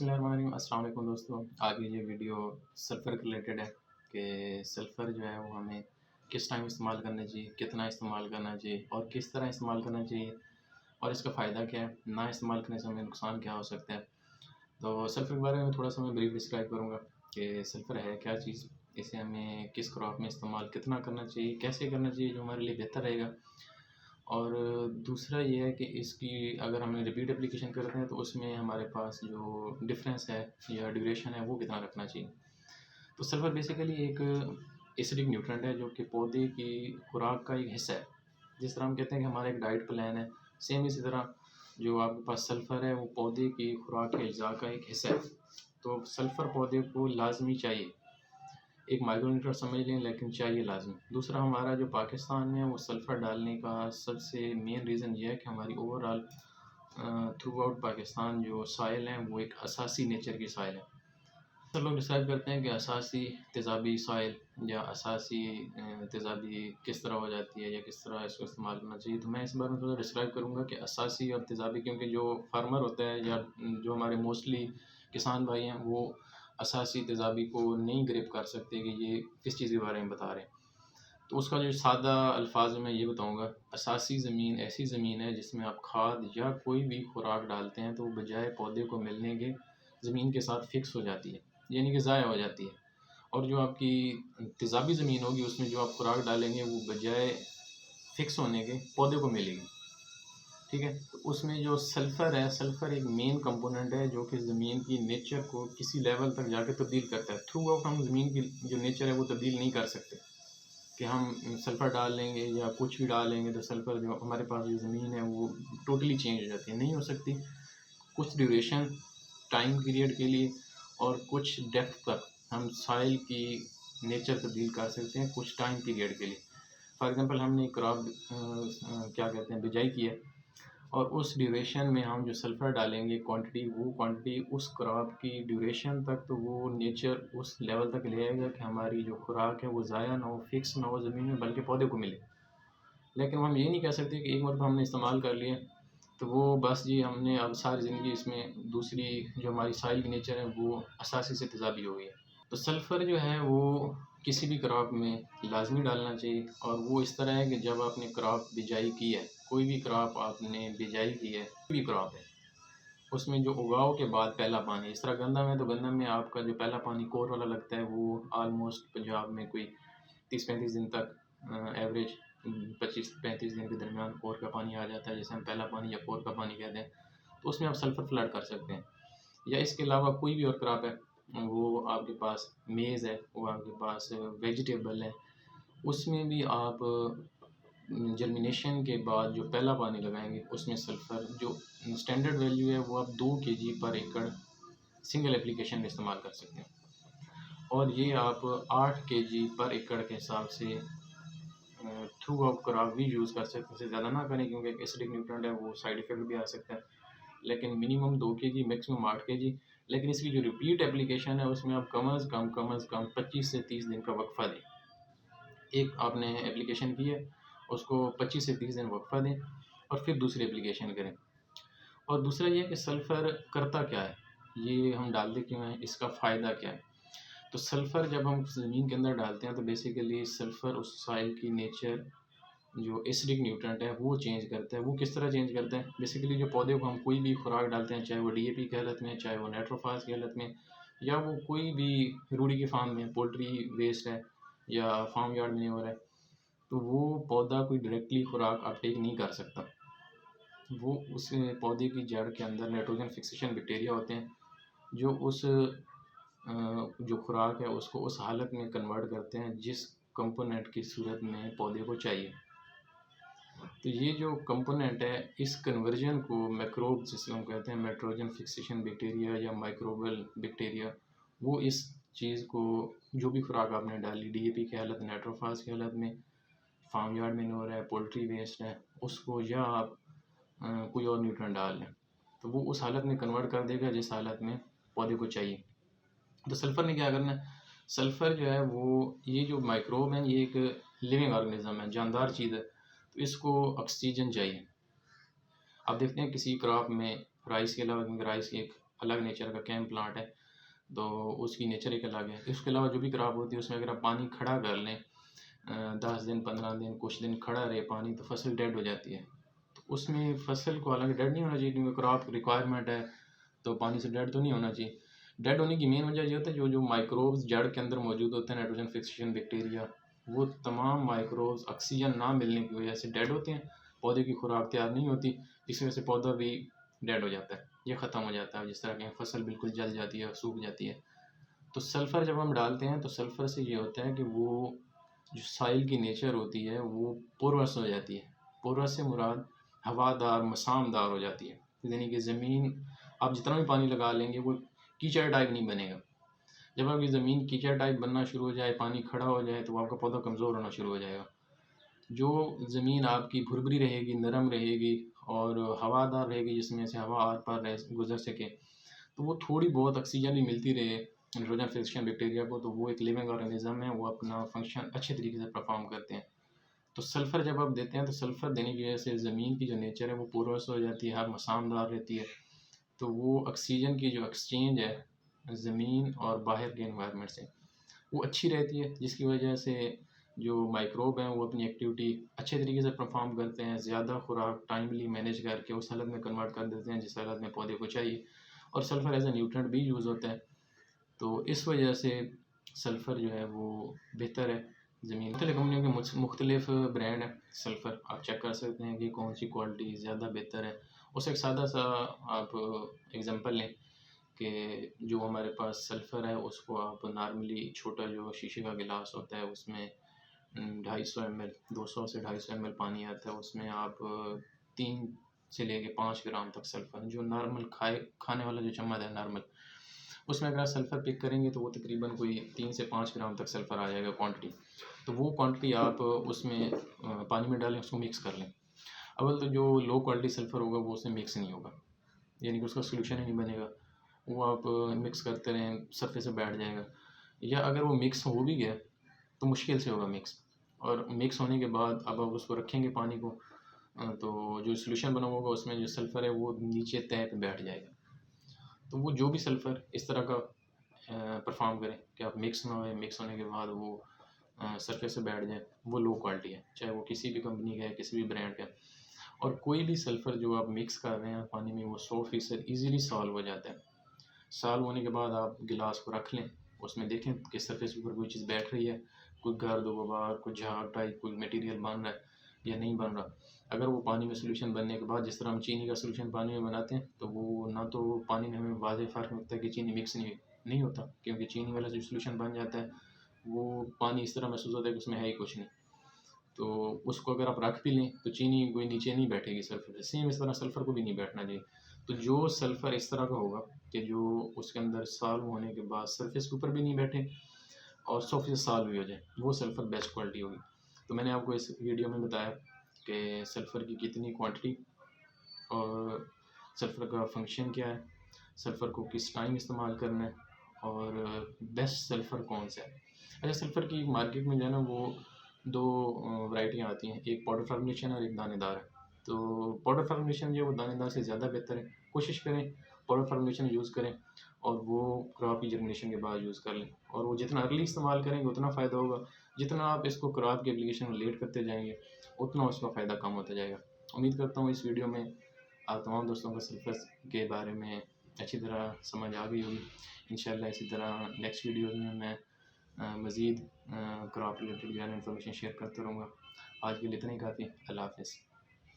बिस्मिल्लाहिर्रहमानिर्रहीम। अस्सलाम वालेकुम दोस्तों। आगे ये वीडियो सल्फ़र के रिलेटेड है कि सल्फ़र जो है वो हमें किस टाइम इस्तेमाल करना चाहिए, कितना इस्तेमाल करना चाहिए और किस तरह इस्तेमाल करना चाहिए और इसका फ़ायदा क्या है, ना इस्तेमाल करने से हमें नुकसान क्या हो सकता है। तो सल्फ़र के बारे में थोड़ा सा मैं ब्रीफ डिस्क्राइब करूँगा कि सल्फ़र है क्या चीज़, इसे हमें किस क्रॉप में इस्तेमाल कितना करना चाहिए, कैसे करना चाहिए जो हमारे लिए बेहतर रहेगा। और दूसरा ये है कि इसकी अगर हम रिपीट एप्लीकेशन करते हैं तो उसमें हमारे पास जो डिफरेंस है या ड्यूरेशन है वो कितना रखना चाहिए। तो सल्फ़र बेसिकली एक एसिडिक न्यूट्रेंट है जो कि पौधे की खुराक का एक हिस्सा है। जिस तरह हम कहते हैं कि हमारा एक डाइट प्लान है, सेम इसी तरह जो आपके पास सल्फ़र है वो पौधे की खुराक के अज्जा का एक हिस्सा है। तो सल्फ़र पौधे को लाजमी चाहिए, एक माइक्रोन्यूट्रेंट समझ लें लेकिन चाहिए लाज़मी। दूसरा हमारा जो पाकिस्तान में वो सल्फ़र डालने का सबसे मेन रीज़न ये है कि हमारी ओवरऑल थ्रू आउट पाकिस्तान जो सॉइल है वो एक असासी नेचर की सॉइल है। अक्सर लोग डिसाइड करते हैं कि असासी तेज़ाबी सॉइल या असासी तेज़ाबी किस तरह हो जाती है या किस तरह इसको इस्तेमाल करना चाहिए। तो मैं इस बारे में थोड़ा डिस्क्राइब करूँगा कि असासी और तेज़ाबी, क्योंकि जो फार्मर होता है या जो हमारे मोस्टली किसान भाई हैं वो असासी तेज़ाबी को नहीं ग्रिप कर सकते कि ये किस चीज़ के बारे में बता रहे हैं। तो उसका जो सादा अल्फाज में मैं ये बताऊँगा, असासी ज़मीन ऐसी ज़मीन है जिसमें आप खाद या कोई भी खुराक डालते हैं तो बजाय पौधे को मिलने के ज़मीन के साथ फिक्स हो जाती है, यानी कि ज़ाया हो जाती है। और जो आपकी तेज़ाबी ज़मीन होगी उसमें जो आप खुराक डालेंगे वो बजाय फिक्स होने के पौधे को मिलेगी। ठीक है, तो उसमें जो सल्फ़र है, सल्फ़र एक मेन कंपोनेंट है जो कि ज़मीन की नेचर को किसी लेवल तक जाके तब्दील करता है। थ्रू आउट हम ज़मीन की जो नेचर है वो तब्दील नहीं कर सकते कि हम सल्फ़र डाल लेंगे या कुछ भी डालेंगे तो सल्फ़र जो हमारे पास जो ज़मीन है वो टोटली चेंज हो जाती है, नहीं हो सकती। कुछ ड्यूरेशन टाइम पीरियड के लिए और कुछ डेप्थ तक हम सॉइल की नेचर तब्दील कर सकते हैं कुछ टाइम पीरियड के लिए। फॉर एग्ज़ाम्पल हमने क्रॉप क्या कहते हैं बिजाई की है और उस ड्यूरेशन में हम जो सल्फ़र डालेंगे क्वांटिटी, वो क्वांटिटी उस क्रॉप की ड्यूरेशन तक तो वो नेचर उस लेवल तक ले आएगा कि हमारी जो खुराक है वो ज़ाया ना हो, फिक्स ना हो ज़मीन में, बल्कि पौधे को मिले। लेकिन हम ये नहीं कह सकते कि एक मरतबा हमने इस्तेमाल कर लिया तो वो बस जी हमने अब सारी ज़िंदगी इसमें दूसरी जो हमारी सॉइल की नेचर है वो असासी से तेज़ाबी हो गई है। तो सल्फ़र जो है वो किसी भी क्रॉप में लाज़मी डालना चाहिए और वो इस तरह है कि जब आपने क्रॉप बिजाई की है, कोई भी क्रॉप आपने बिजाई की है, कोई भी क्रॉप है, उसमें जो उगाव के बाद पहला पानी, इस तरह गंदम है तो गंदम में आपका जो पहला पानी कोर वाला लगता है वो ऑलमोस्ट पंजाब में कोई 30-35 दिन तक एवरेज 25-35 दिन के दरमियान कोर का पानी आ जाता है, जिसे हम पहला पानी या कोर का पानी कहते हैं। तो उसमें आप सल्फ़र फ्लड कर सकते हैं। या इसके अलावा कोई भी और क्रॉप है, वो आपके पास मेज़ है, वो आपके पास वेजिटेबल है, उसमें भी आप जर्मिनेशन के बाद जो पहला पानी लगाएँगे उसमें सल्फ़र जो स्टैंडर्ड वैल्यू है वो आप 2 केजी पर एकड़ सिंगल एप्लीकेशन में इस्तेमाल कर सकते हैं। और ये आप 8 केजी पर एकड़ के हिसाब से थ्रू आउट क्रॉप भी यूज़ कर सकते हैं। इससे ज़्यादा ना करें क्योंकि एक एसिडिक न्यूट्रेंट है वो साइड इफ़ेक्ट भी आ सकता है। लेकिन मिनिमम 2 केजी, मैक्सिमम 8 केजी। लेकिन इसकी जो रिपीट एप्लीकेशन है उसमें आप कम अज़ कम 25 से 30 दिन का वक्फ़ा दें। एक आपने एप्लीकेशन की है, उसको 25 से 30 दिन वक्फ़ा दें और फिर दूसरी एप्लीकेशन करें। और दूसरा ये है कि सल्फ़र करता क्या है? ये हम डालते क्यों हैं? इसका फ़ायदा क्या है? तो सल्फ़र जब हम ज़मीन के अंदर डालते हैं तो बेसिकली सल्फ़र उस सॉइल की नेचर जो एसिडिक न्यूट्रेंट है वो चेंज करता है। वो किस तरह चेंज करता है? बेसिकली जो पौधे को हम कोई भी खुराक डालते हैं, चाहे वो डीएपी की हालत में, चाहे वो नाइट्रोफॉस की हालत में या वो कोई भी रूढ़ी के फार्म में पोल्ट्री वेस्ट है या फार्म यार्ड मैन्योर है, तो वो पौधा कोई डायरेक्टली खुराक अपटेक नहीं कर सकता। वो उस पौधे की जड़ के अंदर नाइट्रोजन फिक्सेशन बैक्टीरिया होते हैं जो उस जो खुराक है उसको उस हालत में कन्वर्ट करते हैं जिस कंपोनेंट की सूरत में पौधे को चाहिए। तो ये जो कंपोनेंट है इस कन्वर्जन को मैक्रोब जिसे हम कहते हैं नाइट्रोजन फिक्सेशन बैक्टीरिया या माइक्रोबियल बैक्टीरिया, वो इस चीज़ को जो भी खुराक आपने डाली डीएपी की हालत, नाइट्रोफॉस की हालत में, फार्म यार्ड मैन्योर है, पोल्ट्री वेस्ट है, उसको या आप कोई और न्यूट्रिएंट डाल लें तो वो उस हालत में कन्वर्ट कर देगा जिस हालत में पौधे को चाहिए। तो सल्फ़र ने क्या करना है? सल्फ़र जो है वो ये जो माइक्रोब है ये एक लिविंग ऑर्गेनिज़्म है, जानदार चीज़ है, तो इसको ऑक्सीजन चाहिए। अब देखते हैं किसी क्रॉप में राइस के अलावा, क्योंकि राइस एक अलग नेचर का कैम प्लांट है, तो उसकी नेचर एक अलग है। इसके अलावा जो भी क्रॉप होती है उसमें अगर आप पानी खड़ा कर लें 10 दिन 15 दिन कुछ दिन खड़ा रहे पानी, तो फसल डेड हो जाती है। तो उसमें फसल को हालांकि डेड नहीं होना चाहिए, क्योंकि क्रॉप रिक्वायरमेंट है, तो पानी से डेड तो नहीं होना चाहिए। डेड होने की मेन वजह ये होता है जो जो माइक्रोब्स जड़ के अंदर मौजूद होते हैं, नाइट्रोजन फिक्सेशन बैक्टीरिया, वो तमाम माइक्रोब्स ऑक्सीजन ना मिलने की वजह से डेड होते हैं, पौधे की खुराक तैयार नहीं होती, इस वजह से पौधा भी डेड हो जाता है, ये ख़त्म हो जाता है। जिस तरह की फसल बिल्कुल जल जाती है, सूख जाती है। तो सल्फ़र जब हम डालते हैं तो सल्फ़र से ये होता है कि वो जो साइल की नेचर होती है वो पोरस हो जाती है। पोरस से मुराद हवादार मसामदार हो जाती है, यानी कि ज़मीन आप जितना भी पानी लगा लेंगे वो कीचड़ टाइप नहीं बनेगा। जब आपकी ज़मीन कीचड़ टाइप बनना शुरू हो जाए, पानी खड़ा हो जाए, तो आपका पौधा कमज़ोर होना शुरू हो जाएगा। जो ज़मीन आपकी भुरभुरी रहेगी, नरम रहेगी और हवादार रहेगी, जिसमें से हवा आर पार रह गुजर सके, तो वो थोड़ी बहुत ऑक्सीजन भी मिलती रहे नाइट्रोजन फिक्सेशन बैक्टीरिया को, तो वो एक लिविंग ऑर्गेनिज्म है, वो अपना फंक्शन अच्छे तरीके से परफॉर्म करते हैं। तो सल्फ़र जब आप देते हैं तो सल्फ़र देने की वजह से ज़मीन की जो नेचर है वो पोरस हो जाती है, हर मसामदार रहती है, तो वो ऑक्सीजन की जो एक्सचेंज है ज़मीन और बाहर के एनवायरनमेंट से, वो अच्छी रहती है, जिसकी वजह से जो माइक्रोब हैं वो अपनी एक्टिविटी अच्छे तरीके से परफॉर्म करते हैं, ज़्यादा खुराक टाइमली मैनेज करके उस हालत में कन्वर्ट कर देते हैं जिस हालत में पौधे को चाहिए। और सल्फ़र एज ए न्यूट्रेंट भी यूज़ होता है, तो इस वजह से सल्फ़र जो है वो बेहतर है। ज़मीन मुख्तलिफ़ कंपनियों के मुख्तलिफ़ ब्रांड हैं सल्फ़र, आप चेक कर सकते हैं कि कौन सी क्वालिटी ज़्यादा बेहतर है। उससे एक सादा सा आप एग्ज़ाम्पल लें कि जो हमारे पास सल्फ़र है उसको आप नॉर्मली छोटा जो शीशे का गिलास होता है उसमें 250 ml 200 से 250 ml पानी आता है, उसमें आप 3 से लेके 5 ग्राम तक सल्फ़र, जो नॉर्मल खाने वाला जो चम्मच है नॉर्मल, उसमें अगर आप सल्फ़र पिक करेंगे तो वो तकरीबन कोई 3 से 5 ग्राम तक सल्फ़र आ जाएगा क्वांटिटी। तो वो क्वांटिटी आप उसमें पानी में डालें, उसको मिक्स कर लें। अव्वल तो जो लो क्वालिटी सल्फ़र होगा वो उसमें मिक्स नहीं होगा, यानी कि उसका सॉल्यूशन ही नहीं बनेगा। वो आप मिक्स करते रहें, सरफेस पे बैठ जाएगा। या अगर वो मिक्स हो भी गया तो मुश्किल से होगा मिक्स, और मिक्स होने के बाद अब आप उसको रखेंगे पानी को, तो जो सॉल्यूशन बना होगा उसमें जो सल्फ़र है वो नीचे तह पे बैठ जाएगा। तो वो जो भी सल्फ़र इस तरह का परफॉर्म करे कि आप मिक्स ना होए, मिक्स होने के बाद वो सरफेस पे बैठ जाए, वो लो क्वालिटी है, चाहे वो किसी भी कंपनी का है, किसी भी ब्रांड का है। और कोई भी सल्फ़र जो आप मिक्स कर रहे हैं पानी में वो 100% ईज़िली सॉल्व हो जाता है। सॉल्व होने के बाद आप गिलास को रख लें, उसमें देखें कि सरफेस के ऊपर कोई चीज़ बैठ रही है, कोई गर्द गुबार, कोई झाग टाइप कोई मटेरियल बन रहा है या नहीं बन रहा। अगर वो पानी में सॉल्यूशन बनने के बाद, जिस तरह हम चीनी का सॉल्यूशन पानी में बनाते हैं, तो वो ना तो पानी में हमें वाज़ेह फ़र्क लगता है कि चीनी मिक्स नहीं होता, क्योंकि चीनी वाला जो सॉल्यूशन बन जाता है वो पानी इस तरह महसूस होता है कि उसमें है ही कुछ नहीं। तो उसको अगर आप रख भी लें तो चीनी कोई नीचे नहीं बैठेगी सल्फ़र से, सेम इस तरह सल्फ़र को भी नहीं बैठना चाहिए। तो जो सल्फ़र इस तरह का होगा कि जो उसके अंदर सॉल्व होने के बाद सरफेस के ऊपर भी नहीं बैठे और 100% सॉल्व भी हो जाए, वो सल्फ़र बेस्ट क्वालिटी होगी। तो मैंने आपको इस वीडियो में बताया कि सल्फ़र की कितनी क्वांटिटी और सल्फ़र का फंक्शन क्या है, सल्फ़र को किस टाइम इस्तेमाल करना है और बेस्ट सल्फ़र कौन सा है। अच्छा, सल्फ़र की मार्केट में जो है ना वो 2 वैराइटियाँ आती हैं, एक पाउडर फॉर्मुलेशन है और एक दानेदार है। तो पाउडर फॉर्मुलेशन जो है वो दानेदार से ज़्यादा बेहतर है। कोशिश करें पाउडर फॉर्मुलेशन यूज़ करें और वो क्रॉप की जर्मिनेशन के बाद यूज़ कर लें, और वो जितना अर्ली इस्तेमाल करेंगे उतना फ़ायदा होगा। जितना आप इसको क्रॉप की एप्लीकेशन में लेट करते जाएँगे उतना उसका फ़ायदा कम होता जाएगा। उम्मीद करता हूँ इस वीडियो में आप तमाम दोस्तों को सल्फ़र के बारे में अच्छी तरह समझ आ गई होगी। इंशाल्लाह इसी तरह नेक्स्ट वीडियोज़ में मैं मज़ीद क्रॉप रिलेटेड जो है ना इन्फॉर्मेशन शेयर करता रहूँगा। आज के लिए इतना ही काफ़ी। अल्लाह हाफ़िज़।